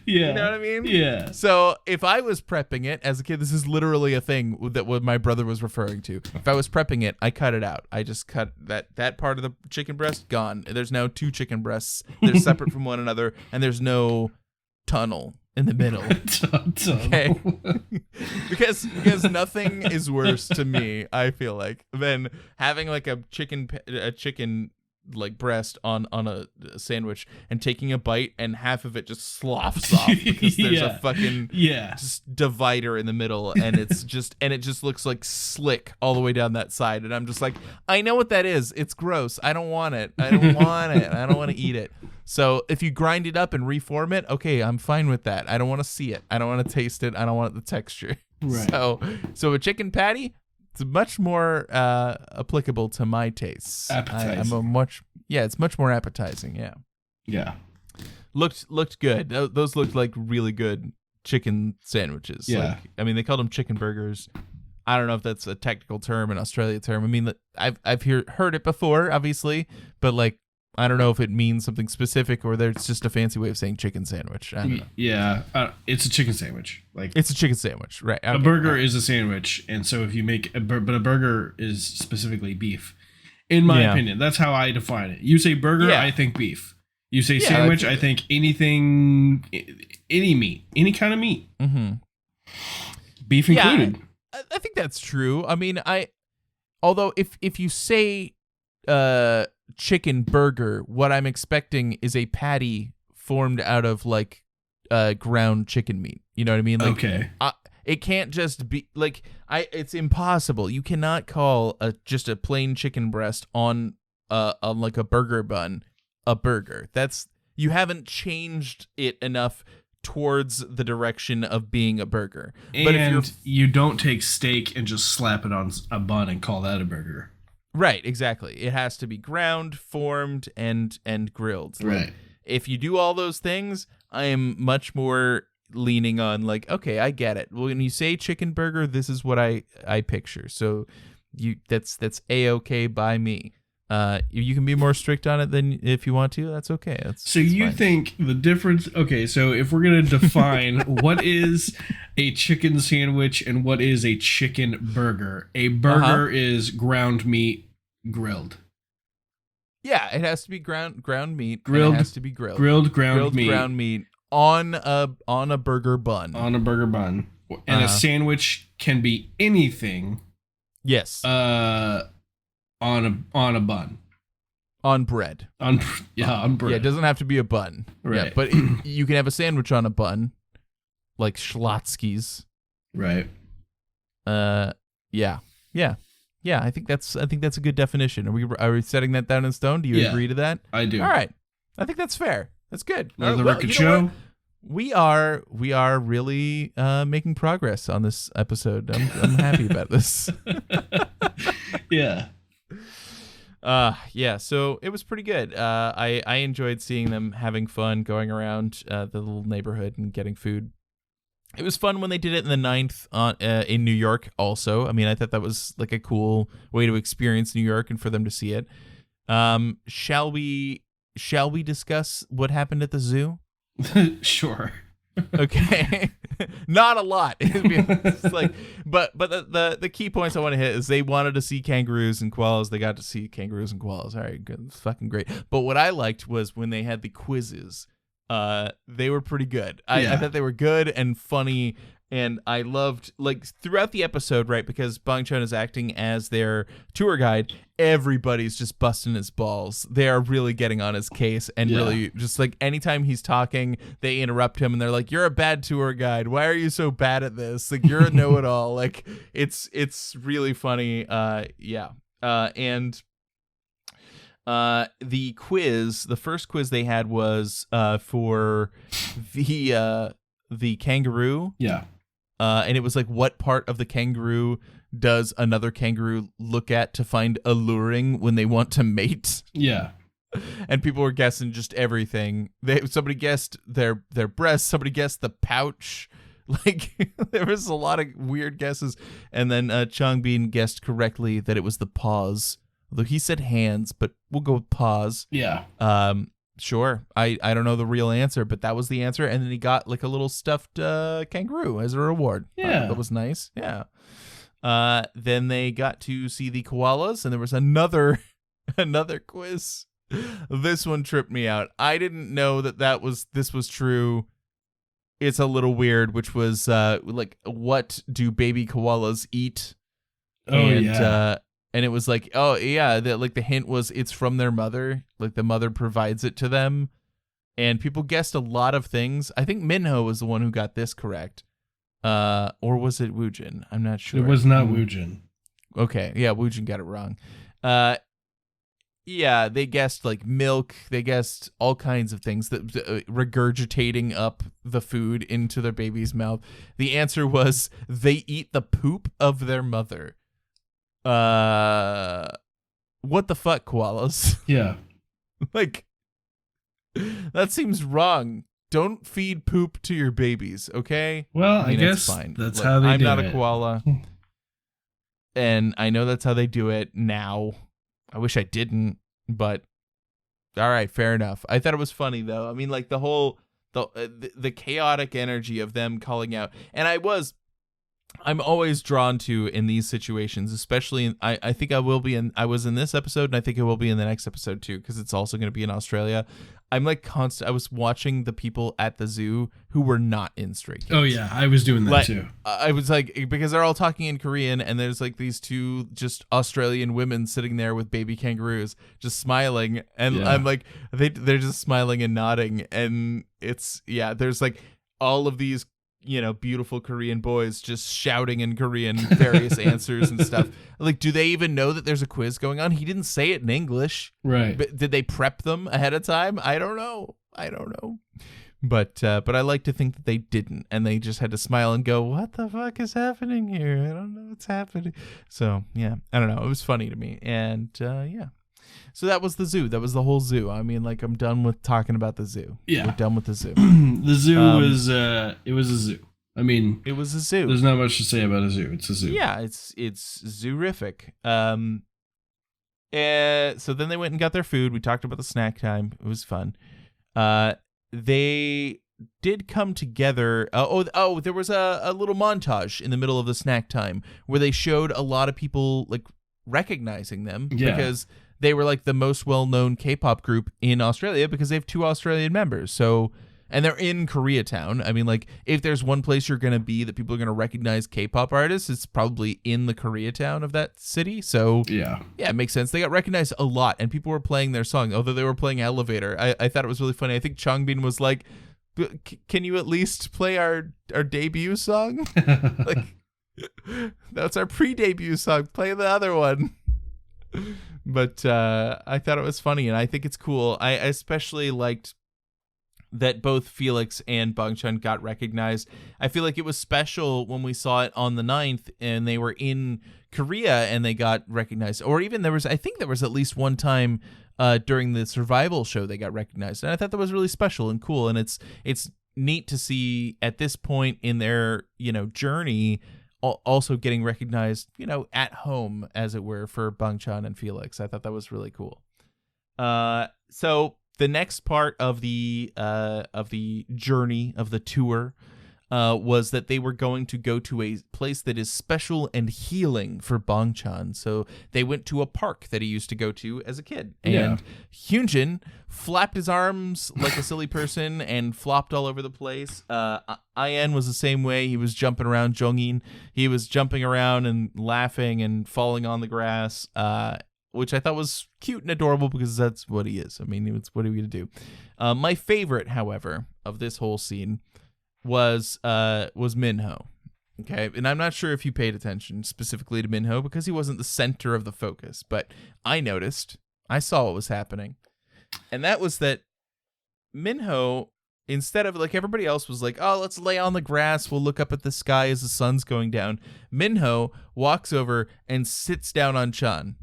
Yeah. You know what I mean? Yeah. So if I was prepping it as a kid, this is literally a thing that what my brother was referring to. If I was prepping it, I cut it out. I just cut that part of the chicken breast, gone. There's now 2 chicken breasts. They're separate from one another, and there's no tunnel in the middle. Okay. because nothing is worse to me, I feel like, than having like a chicken like breast on a sandwich and taking a bite and half of it just sloughs off because there's a fucking just divider in the middle and it just looks like slick all the way down that side, and I'm just like, I know what that is. It's gross. I don't want it. I don't want to eat it. So if you grind it up and reform it, okay, I'm fine with that. I don't want to see it. I don't want to taste it. I don't want the texture. Right. So a chicken patty, it's much more applicable to my tastes. Appetizing. It's much more appetizing. Yeah. Yeah. Looked good. Those looked like really good chicken sandwiches. Yeah. Like, I mean, they called them chicken burgers. I don't know if that's a technical term, an Australia term. I mean, I've heard it before, obviously, but like, I don't know if it means something specific or there's just a fancy way of saying chicken sandwich. I don't know. Yeah, it's a chicken sandwich. Like it's a chicken sandwich, right? Okay. A burger is a sandwich, and so if you make but a burger is specifically beef. In my opinion, that's how I define it. You say burger, I think beef. You say sandwich, I think anything, any meat, any kind of meat, beef included. I think that's true. I mean, although if you say chicken burger, what I'm expecting is a patty formed out of like ground chicken meat. You know what I mean? Like, okay. It can't just be like it's impossible. You cannot call just a plain chicken breast on like a burger bun a burger. You haven't changed it enough towards the direction of being a burger. And but if you don't take steak and just slap it on a bun and call that a burger. Right, exactly. It has to be ground, formed, and grilled. Right. Like, if you do all those things, I am much more leaning on like, okay, I get it. Well, when you say chicken burger, this is what I picture. So that's A-okay by me. You can be more strict on it than if you want to. That's okay. That's you fine. Think the difference? Okay, so if we're gonna define what is a chicken sandwich and what is a chicken burger, a burger is ground meat grilled. Yeah, it has to be ground meat. Grilled. It has to be grilled. Grilled ground meat on a burger bun. On a burger bun, and a sandwich can be anything. Yes. On a bun. On bread. On bread. Yeah, it doesn't have to be a bun. Right. Yeah, but you can have a sandwich on a bun, like Schlotsky's. Right. Yeah. I think that's a good definition. Are we setting that down in stone? Do you agree to that? I do. All right. I think that's fair. That's good. Another record show. We are really making progress on this episode. I'm happy about this. Yeah. So it was pretty good. I enjoyed seeing them having fun going around the little neighborhood and getting food. It was fun when they did it in the 9th in New York also. I mean, I thought that was like a cool way to experience New York and for them to see it. Shall we discuss what happened at the zoo? Sure. Okay. Not a lot. It's like, but the key points I want to hit is they wanted to see kangaroos and koalas. They got to see kangaroos and koalas. All right, good. It's fucking great. But what I liked was when they had the quizzes. They were pretty good. I thought they were good and funny And I loved, like, throughout the episode, right, because Bong Joon is acting as their tour guide, everybody's just busting his balls. They are really getting on his case, and really just, like, anytime he's talking, they interrupt him, and they're like, you're a bad tour guide. Why are you so bad at this? Like, you're a know-it-all. Like, it's really funny. And the quiz, the first quiz they had was for the kangaroo. Yeah. And it was like, what part of the kangaroo does another kangaroo look at to find alluring when they want to mate? Yeah. And people were guessing just everything. Somebody guessed their breasts. Somebody guessed the pouch. Like, there was a lot of weird guesses. And then Changbin guessed correctly that it was the paws. Although he said hands, but we'll go with paws. Yeah. Sure. I don't know the real answer, but that was the answer. And then he got like a little stuffed kangaroo as a reward. Yeah. That was nice. Yeah. Then they got to see the koalas, and there was another quiz. This one tripped me out. I didn't know this was true. It's a little weird, which was like, what do baby koalas eat? And it was like, oh, yeah, like the hint was it's from their mother. Like the mother provides it to them. And people guessed a lot of things. I think Minho was the one who got this correct. Or was it Woojin? I'm not sure. It was not Woojin. Okay. Yeah, Woojin got it wrong. Yeah, they guessed like milk. They guessed all kinds of things, that regurgitating up the food into their baby's mouth. The answer was they eat the poop of their mother. What the fuck, koalas? Yeah. Like, that seems wrong. Don't feed poop to your babies, okay? Well, I guess fine. That's how they do it. I'm not a koala. And I know that's how they do it now. I wish I didn't, but all right, fair enough. I thought it was funny, though. I mean, like, the chaotic energy of them calling out. And I'm always drawn to in these situations, especially I think I was in this episode, and I think I will be in the next episode too, because it's also going to be in Australia. I'm like I was watching the people at the zoo who were not in Stray Kids. Oh yeah, I was doing that too. I was like, because they're all talking in Korean, and there's like these two just Australian women sitting there with baby kangaroos just smiling, and I'm like, they're just smiling and nodding, and there's like all of these, you know, beautiful Korean boys just shouting in Korean various answers and stuff. Like, do they even know that there's a quiz going on? He didn't say it in English. Right. But did they prep them ahead of time? I don't know. But I like to think that they didn't, and they just had to smile and go, what the fuck is happening here? I don't know what's happening. So, yeah, I don't know. It was funny to me. And, yeah. So that was the zoo. That was the whole zoo. I mean, like, I'm done with talking about the zoo. Yeah. We're done with the zoo. The zoo was, it was a zoo. I mean, it was a zoo. There's not much to say about a zoo. It's a zoo. Yeah, it's zoorific. So then they went and got their food. We talked about the snack time. It was fun. They did come together. There was a little montage in the middle of the snack time where they showed a lot of people like recognizing them because they were like the most well-known K-pop group in Australia because they have 2 Australian members. So, and they're in Koreatown. I mean, like, if there's one place you're going to be that people are going to recognize K-pop artists, it's probably in the Koreatown of that city. So, yeah, it makes sense. They got recognized a lot, and people were playing their song, although they were playing Elevator. I thought it was really funny. I think Changbin was like, can you at least play our debut song? Like, that's our pre-debut song. Play the other one. But I thought it was funny, and I think it's cool. I especially liked that both Felix and Bong Joon got recognized. I feel like it was special when we saw it on the 9th, and they were in Korea, and they got recognized. Or even I think there was at least one time during the survival show they got recognized, and I thought that was really special and cool. And it's neat to see at this point in their, you know, journey, also getting recognized, you know, at home, as it were, for Bong Joon and Felix. I thought that was really cool. So the next part of the journey of the tour was that they were going to go to a place that is special and healing for Bong-chan. So they went to a park that he used to go to as a kid. And Hyunjin flapped his arms like a silly person and flopped all over the place. IN was the same way. He was jumping around Jongin. He was jumping around and laughing and falling on the grass, which I thought was cute and adorable because that's what he is. I mean, what are we going to do? My favorite, however, of this whole scene was Minho. Okay, and I'm not sure if you paid attention specifically to Minho because he wasn't the center of the focus, but I saw what was happening. And that was that Minho, instead of like everybody else was like, oh, let's lay on the grass, we'll look up at the sky as the sun's going down. Minho walks over and sits down on Chan.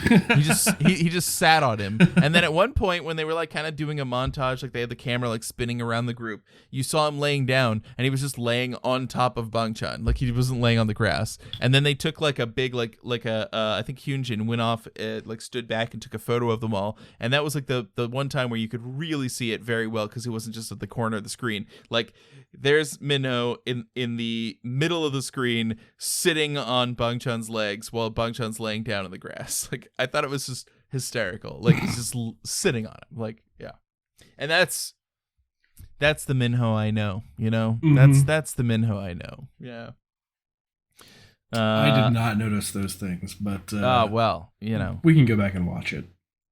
he just sat on him, and then at one point when they were like kind of doing a montage, like they had the camera like spinning around the group, you saw him laying down and he was just laying on top of Bang-chan, like he wasn't laying on the grass. And then they took like a big like I think Hyunjin went off, like stood back and took a photo of them all, and that was like the one time where you could really see it very well because it wasn't just at the corner of the screen. Like there's Minho in the middle of the screen sitting on Bang-chan's legs while Bang-chan's laying down in the grass. Like I thought it was just hysterical. Like he's just sitting on him. Like, yeah. And that's the Minho I know, you know? Mm-hmm. That's the Minho I know. Yeah. I did not notice those things, but well, you know. We can go back and watch it.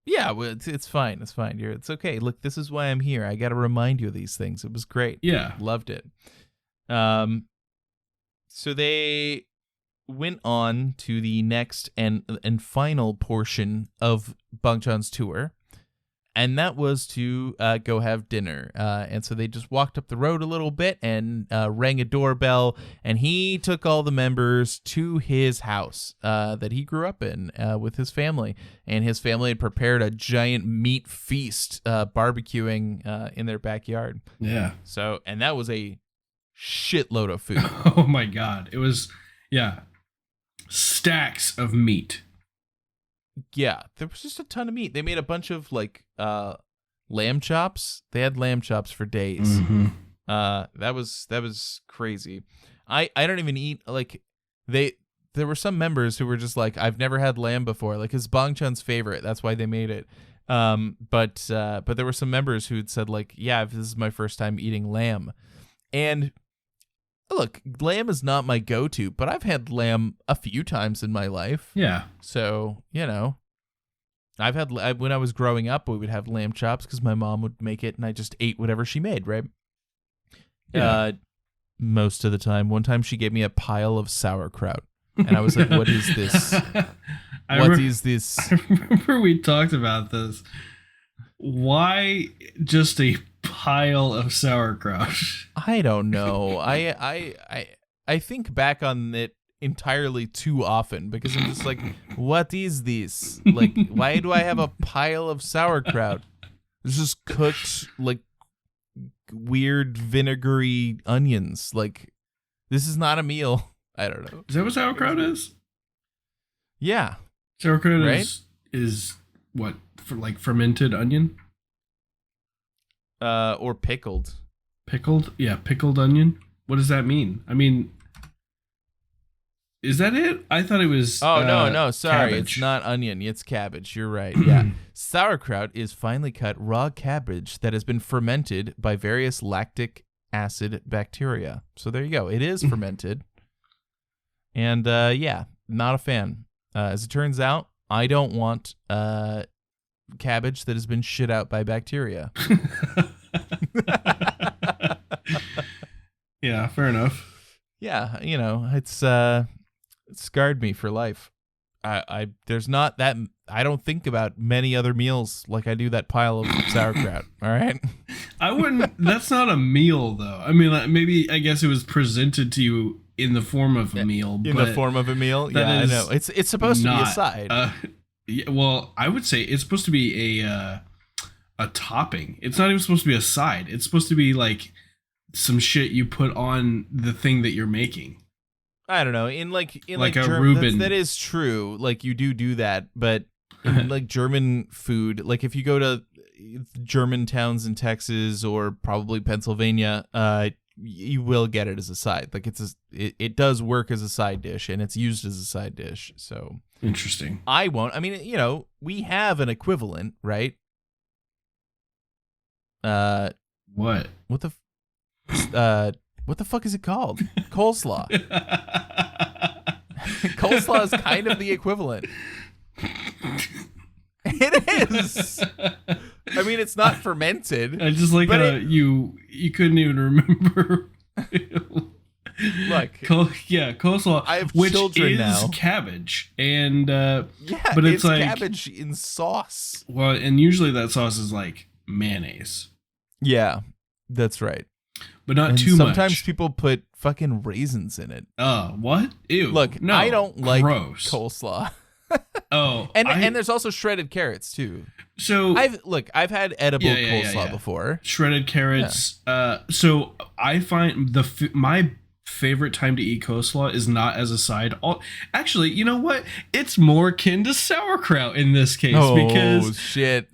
Yeah, well, it's fine. It's fine. It's okay. Look, this is why I'm here. I got to remind you of these things. It was great. Yeah. Loved it. So they went on to the next and final portion of Bang-chan's tour, and that was to go have dinner. And so they just walked up the road a little bit and rang a doorbell, and he took all the members to his house that he grew up in with his family. And his family had prepared a giant meat feast, barbecuing in their backyard. Yeah. So, and that was a shitload of food. Oh my God. It was, yeah. Stacks of meat. Yeah, there was just a ton of meat. They made a bunch of like lamb chops. They had lamb chops for days. Mm-hmm. That was crazy. I don't even eat like there were some members who were just like, I've never had lamb before. Like it's Bang-chan's favorite. That's why they made it. But there were some members who had said like, yeah, this is my first time eating lamb. And look, lamb is not my go-to, but I've had lamb a few times in my life. Yeah. So, you know, when I was growing up, we would have lamb chops because my mom would make it and I just ate whatever she made, right? Yeah. Most of the time. One time she gave me a pile of sauerkraut and I was like, what is this? What is this? I remember we talked about this. Why just a pile of sauerkraut? I don't know. I think back on it entirely too often because I'm just like, what is this? Like, why do I have a pile of sauerkraut? It's just cooked like weird vinegary onions. Like, this is not a meal. I don't know. Is that what sauerkraut is? Yeah. Sauerkraut is what, for like fermented onion? Or pickled. Pickled? Yeah, pickled onion. What does that mean? I mean, is that it? I thought it was no, sorry. cabbage. It's not onion, it's cabbage. You're right. Yeah. Sauerkraut is finely cut raw cabbage that has been fermented by various lactic acid bacteria. So there you go. It is fermented. And yeah, not a fan. As it turns out, I don't want cabbage that has been shit out by bacteria. Yeah, fair enough. Yeah, you know, it scarred me for life. There's not that, I don't think about many other meals like I do that pile of sauerkraut. All right. I wouldn't. That's not a meal, though. I mean, like, maybe I guess it was presented to you in the form of a meal. In the form of a meal. Yeah, I know. It's supposed to be a side. Yeah, well, I would say it's supposed to be a topping. It's not even supposed to be a side. It's supposed to be like some shit you put on the thing that you're making. I don't know. In like a Reuben. That is true. Like you do that, but in like German food, like if you go to German towns in Texas or probably Pennsylvania, you will get it as a side. Like it does work as a side dish, and it's used as a side dish. So interesting. I won't. I mean, we have an equivalent, right? What? What the fuck is it called? Coleslaw. Coleslaw is kind of the equivalent. It is. I mean, it's not fermented. I just like you couldn't even remember. Look, coleslaw. I have which children is now. Cabbage, and but it's like cabbage in sauce. Well, and usually that sauce is like mayonnaise. Yeah, that's right. But not too much. Sometimes much. people put fucking raisins in it. What? Ew. Look, no, I don't like gross. coleslaw. And there's also shredded carrots too. So I've had edible coleslaw before. Shredded carrots. Yeah. So I find my favorite time to eat coleslaw is not as a side. Actually, you know what? It's more akin to sauerkraut in this case because shit.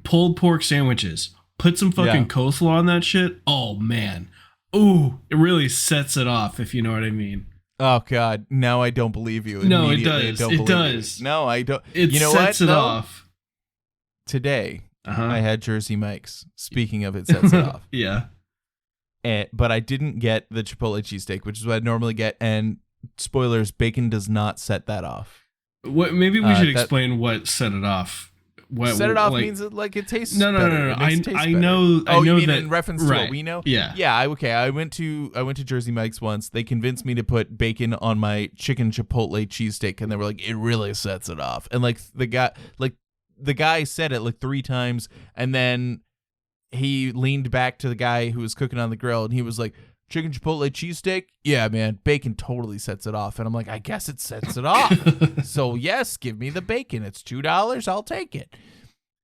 Pulled pork sandwiches. Put some fucking coleslaw on that shit. Oh man. Ooh, it really sets it off, if you know what I mean. Oh God! Now I don't believe you. No, it does. It does. You. No, I don't. It sets it off. Today, I had Jersey Mike's. Speaking of, it sets it off. Yeah. But I didn't get the Chipotle cheesesteak, which is what I normally get. And spoilers: bacon does not set that off. What? Maybe we should explain what set it off. Set it off means it tastes. No. I know. Oh, you mean that in reference to what we know? Yeah. Yeah. Okay. I went to Jersey Mike's once. They convinced me to put bacon on my chicken Chipotle cheesesteak, and they were like, "It really sets it off." And the guy said it like 3 times, and then he leaned back to the guy who was cooking on the grill, and he was like, "Chicken Chipotle cheesesteak? Yeah, man, bacon totally sets it off." And I'm like, I guess it sets it off. So yes, give me the bacon. It's $2. I'll take it.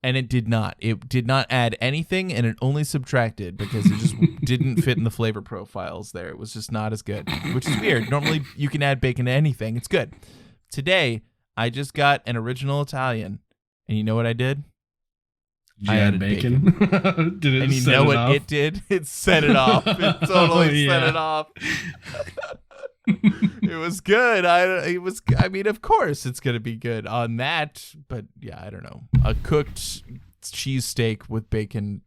And it did not. It did not add anything, and it only subtracted because it just didn't fit in the flavor profiles there. It was just not as good, which is weird. Normally, you can add bacon to anything. It's good. Today, I just got an original Italian, and you know what I did? I added bacon. Did it? And you know what it did? It set it off. It totally set it off. It was good. I mean, of course, it's gonna be good on that. But yeah, I don't know. A cooked cheesesteak with bacon,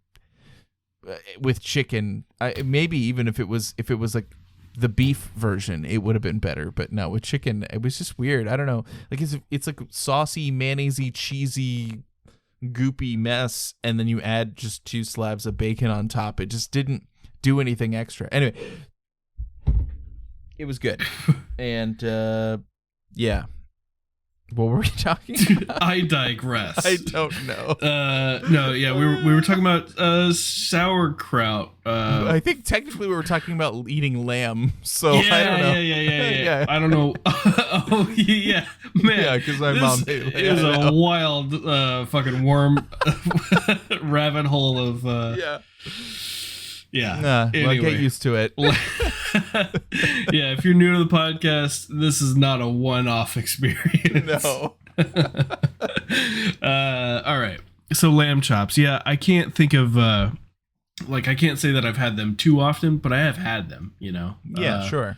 with chicken. Maybe even if it was like the beef version, it would have been better. But no, with chicken, it was just weird. I don't know. Like it's like saucy, mayonnaisey, cheesy, goopy mess, and then you add just 2 slabs of bacon on top. It just didn't do anything extra. Anyway, it was good. And yeah, what were we talking about? I digress. I don't know. No, yeah, we were talking about sauerkraut. I think technically we were talking about eating lamb. So yeah, I don't know. Yeah. I don't know. Oh yeah, man. Yeah, because my mom is a wild fucking worm rabbit hole of Yeah. Anyway. Well, get used to it. Yeah, if you're new to the podcast, this is not a one-off experience. No. All right. So lamb chops. Yeah, I can't think of I can't say that I've had them too often, but I have had them, you know. Yeah, sure.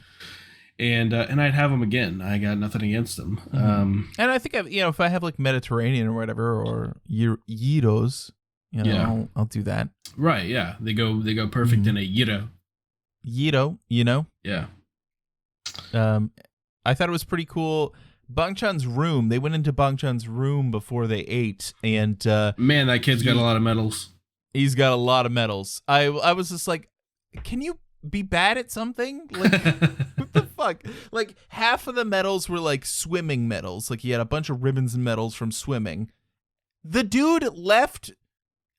And I'd have them again. I got nothing against them. Mm-hmm. And I think if I have like Mediterranean or whatever, or gyros, I'll do that. Right, yeah. They go perfect in a gyro. Gyro, Yeah. I thought it was pretty cool. Bang Chan's room. They went into Bang Chan's room before they ate, and man, that kid's got a lot of medals. He's got a lot of medals. I was just like, can you be bad at something? Like, what the fuck? Like, half of the medals were like swimming medals. Like, he had a bunch of ribbons and medals from swimming. The dude left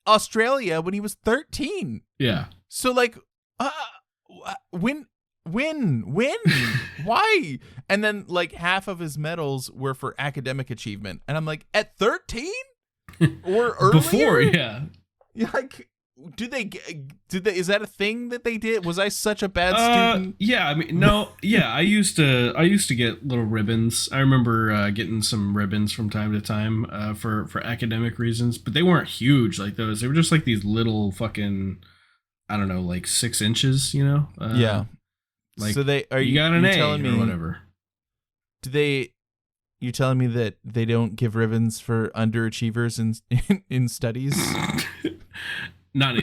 Australia when he was 13. Yeah. So like, when, why? And then like half of his medals were for academic achievement, and I'm like, at 13 or earlier? Before, yeah. Like, did they? Is that a thing that they did? Was I such a bad student? Yeah, I mean, no, yeah. I used to get little ribbons. I remember getting some ribbons from time to time for academic reasons, but they weren't huge like those. They were just like these little fucking I don't know, like 6 inches, you know? Yeah. Like, so you got an A or whatever. You're telling me that they don't give ribbons for underachievers in studies? Not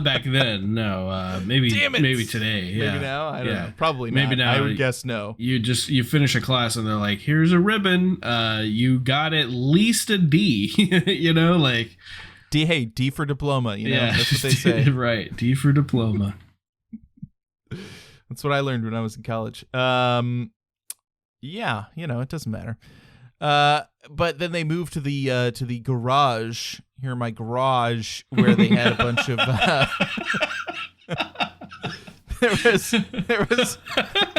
back then. No, maybe today. Yeah. Maybe now. I don't know. Probably not. Maybe now. I would guess no. You finish a class and they're like, "Here's a ribbon. You got at least a D." You know, like D. Hey, D for diploma. You know, that's what they say. Right, D for diploma. That's what I learned when I was in college. Yeah, you know, it doesn't matter. But then they moved to the garage. Here in my garage, where they had a bunch of there was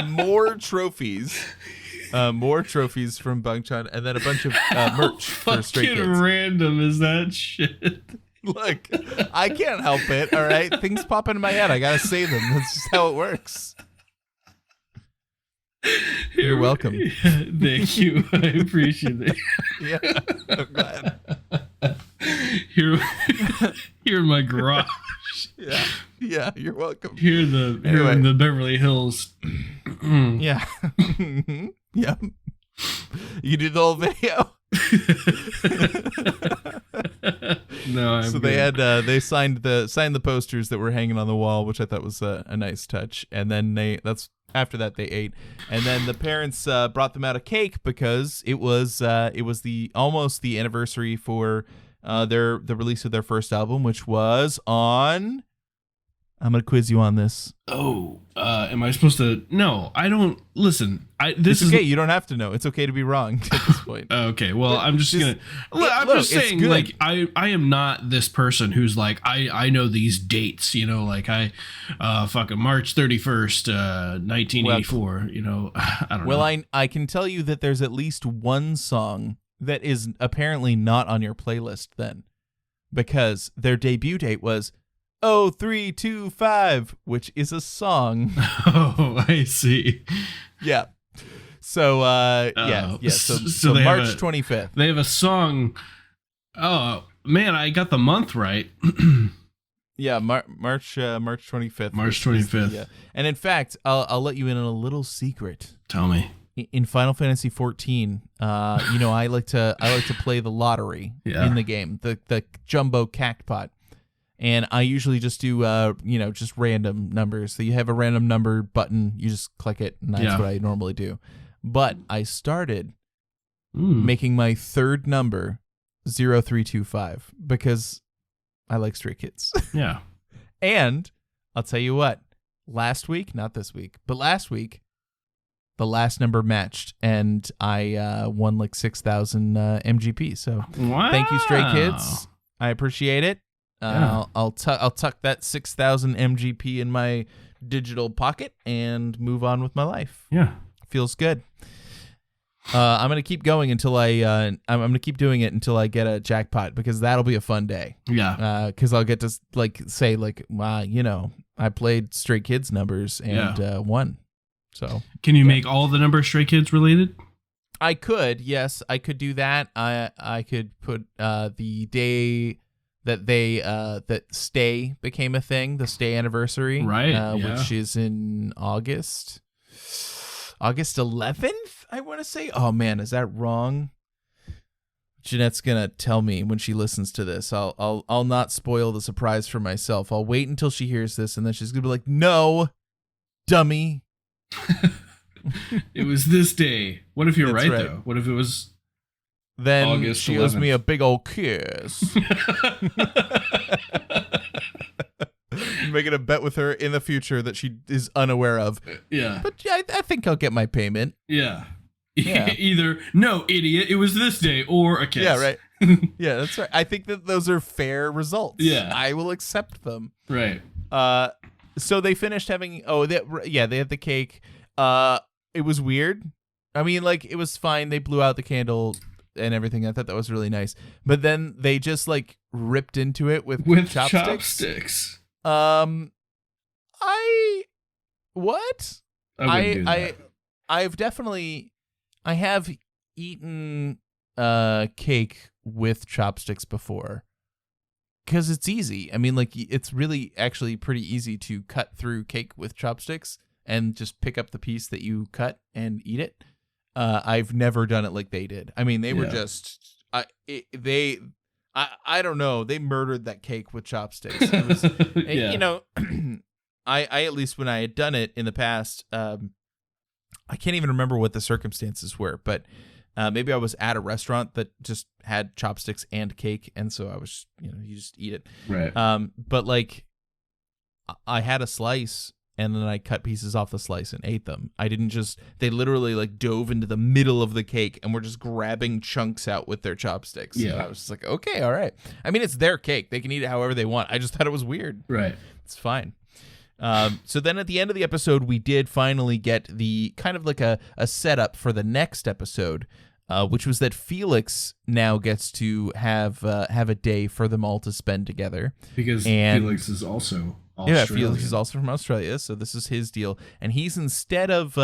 more trophies from Bangchan, and then a bunch of merch for Stray Kids. Fucking random is that shit? Look, I can't help it. All right, things pop into my head. I gotta say them. That's just how it works. You're welcome. Yeah, thank you. I appreciate it. Yeah, I'm glad. Here in my garage. Yeah, you're welcome. Here in the Beverly Hills. Yeah. Yeah. You do the whole video. No, I'm so good. they had they signed the posters that were hanging on the wall, which I thought was a nice touch. And then after that they ate, and then the parents brought them out a cake because it was almost the anniversary for the release of their first album, which was on. I'm gonna quiz you on this. Oh, am I supposed to? No, I don't. Listen, It's okay. You don't have to know. It's okay to be wrong at this point. Okay, well, I'm just saying. Like, I am not this person who's like, I know these dates. You know, like fucking March 31st, 1984. You know, I don't know. Well, I can tell you that there's at least one song that is apparently not on your playlist then, because their debut date was 0325, which is a song. Oh, I see. Yeah. So So March 25th. They have a song. Oh man, I got the month right. Yeah, March 25th. March 25th. Yeah. And in fact, I'll let you in on a little secret. Tell me. In Final Fantasy 14, I like to play the lottery in the game, the jumbo cactpot. And I usually just do, just random numbers. So you have a random number button, you just click it, and that's what I normally do. But I started making my third number 0325 because I like Stray Kids. Yeah. And I'll tell you what, last week, not this week, but last week, the last number matched, and I won like 6,000 MGP. So Thank you, Stray Kids. I appreciate it. I'll tuck that 6,000 MGP in my digital pocket and move on with my life. Yeah, feels good. I'm gonna keep going until I'm gonna keep doing it until I get a jackpot, because that'll be a fun day. Yeah. Because I'll get to say wow, I played Stray Kids numbers and won. So can you make all the numbers Stray Kids related? I could. Yes, I could do that. I could put the day that that Stay became a thing, the Stay anniversary, right? Which is in August 11th, I want to say. Oh man, is that wrong? Jeanette's gonna tell me when she listens to this. I'll not spoil the surprise for myself. I'll wait until she hears this, and then she's gonna be like, "No, dummy." It was this day. What if you're right though? What if it was? Then August she 11th. owes me a big old kiss. Making a bet with her in the future that she is unaware of. Yeah. But yeah, I think I'll get my payment. Yeah. Either, no, idiot, it was this day, or a kiss. Yeah, right. Yeah, that's right. I think that those are fair results. Yeah. I will accept them. Right. So they finished having, they had the cake. It was weird. I mean, like, it was fine. They blew out the candle and everything. I thought that was really nice. But then they just ripped into it with chopsticks. What? I wouldn't do that. I have eaten cake with chopsticks before. Because it's easy. I mean, like, it's really actually pretty easy to cut through cake with chopsticks and just pick up the piece that you cut and eat it. I've never done it like they did. I mean, they were just, I don't know. They murdered that cake with chopsticks. It was, you know, I at least when I had done it in the past, I can't even remember what the circumstances were, but maybe I was at a restaurant that just had chopsticks and cake, and so I was, you just eat it. Right. But like, I had a slice, and then I cut pieces off the slice and ate them. I didn't just, they literally like dove into the middle of the cake and were just grabbing chunks out with their chopsticks. Yeah. And I was just like, okay, all right. I mean, it's their cake. They can eat it however they want. I just thought it was weird. Right. It's fine. So then at the end of the episode, we did finally get the kind of like a setup for the next episode, which was that Felix now gets to have a day for them all to spend together. Because Felix is also Australian. Yeah, Felix is also from Australia, so this is his deal. And he's instead of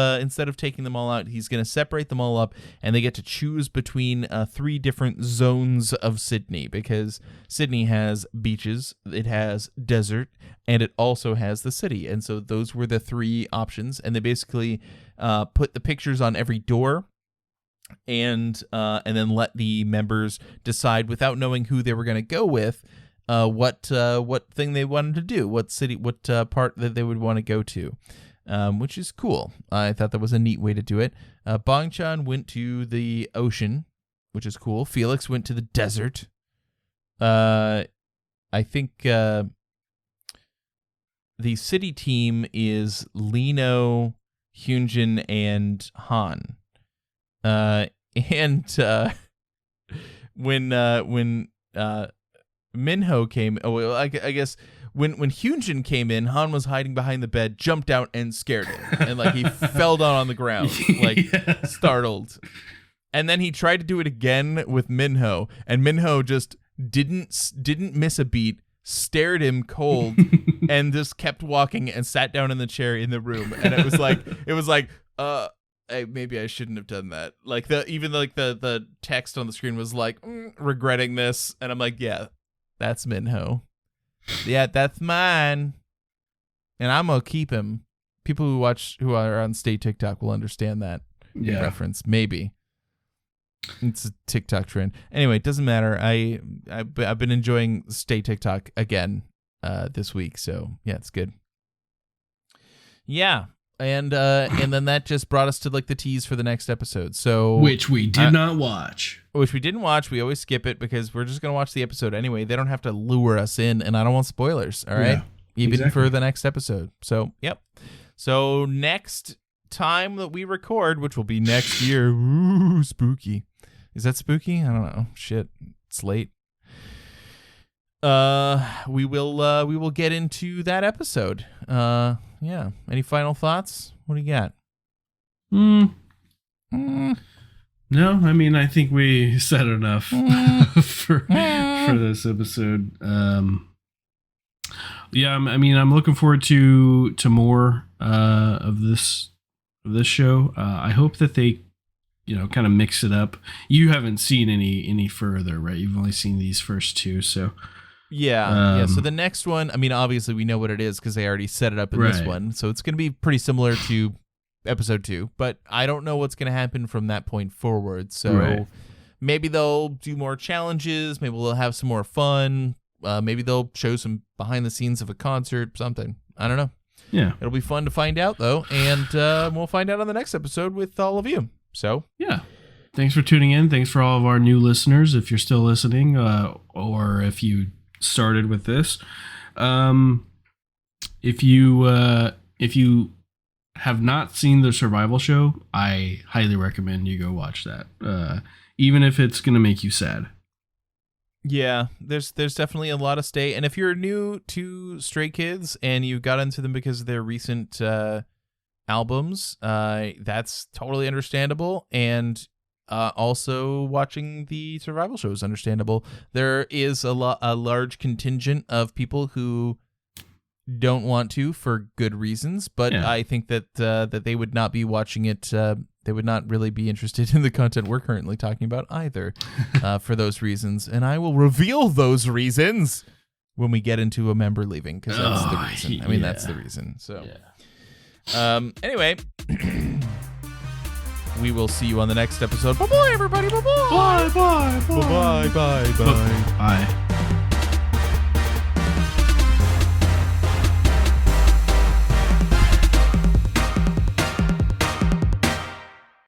taking them all out, he's going to separate them all up, and they get to choose between 3 different zones of Sydney, because Sydney has beaches, it has desert, and it also has the city. And so those were the 3 options, and they basically put the pictures on every door, and then let the members decide without knowing who they were going to go with. What thing they wanted to do, what city, what part that they would want to go to, which is cool. I thought that was a neat way to do it. Bong-chan went to the ocean, which is cool. Felix went to the desert. I think the city team is Lino, Hyunjin, and Han. When Minho came. Oh, well, I guess when Hyunjin came in, Han was hiding behind the bed, jumped out and scared him, and like he fell down on the ground, like startled. And then he tried to do it again with Minho, and Minho just didn't miss a beat, stared him cold, and just kept walking and sat down in the chair in the room. And it was like hey, maybe I shouldn't have done that. Like the text on the screen was like regretting this, and I'm like, yeah. That's Minho. Yeah, that's mine. And I'm going to keep him. People who are on Stay TikTok will understand that reference. Maybe. It's a TikTok trend. Anyway, it doesn't matter. I've been enjoying Stay TikTok again this week. So, yeah, it's good. Yeah. And then that just brought us to like the tease for the next episode. So which we did not watch. Which we didn't watch. We always skip it because we're just gonna watch the episode anyway. They don't have to lure us in, and I don't want spoilers. All right, even for the next episode. So yep. So next time that we record, which will be next year. Ooh, spooky. Is that spooky? I don't know. Shit, it's late. We will get into that episode. Yeah. Any final thoughts? What do you got? No, I mean, I think we said enough for this episode. Yeah, I mean, I'm looking forward to more of this show. I hope that they, kind of mix it up. You haven't seen any further, right? You've only seen these first 2, so. Yeah. So the next one, I mean, obviously we know what it is because they already set it up in this one. So it's going to be pretty similar to episode 2, but I don't know what's going to happen from that point forward. So maybe they'll do more challenges. Maybe they'll have some more fun. Maybe they'll show some behind the scenes of a concert, something. I don't know. Yeah. It'll be fun to find out though. And we'll find out on the next episode with all of you. So yeah. Thanks for tuning in. Thanks for all of our new listeners. If you're still listening, or if you started with this, if you have not seen the survival show, I highly recommend you go watch that, even if it's gonna make you sad. Yeah, there's definitely a lot of stay, and if you're new to Stray Kids and you got into them because of their recent albums, that's totally understandable. And also watching the survival show is understandable. There is a large contingent of people who don't want to for good reasons, but I think that they would not be watching it. They would not really be interested in the content we're currently talking about either, for those reasons. And I will reveal those reasons when we get into a member leaving, because that's the reason. I mean, that's the reason. So, anyway, we will see you on the next episode. Bye-bye, everybody. Bye-bye. Bye-bye. Bye-bye. Bye-bye. Bye.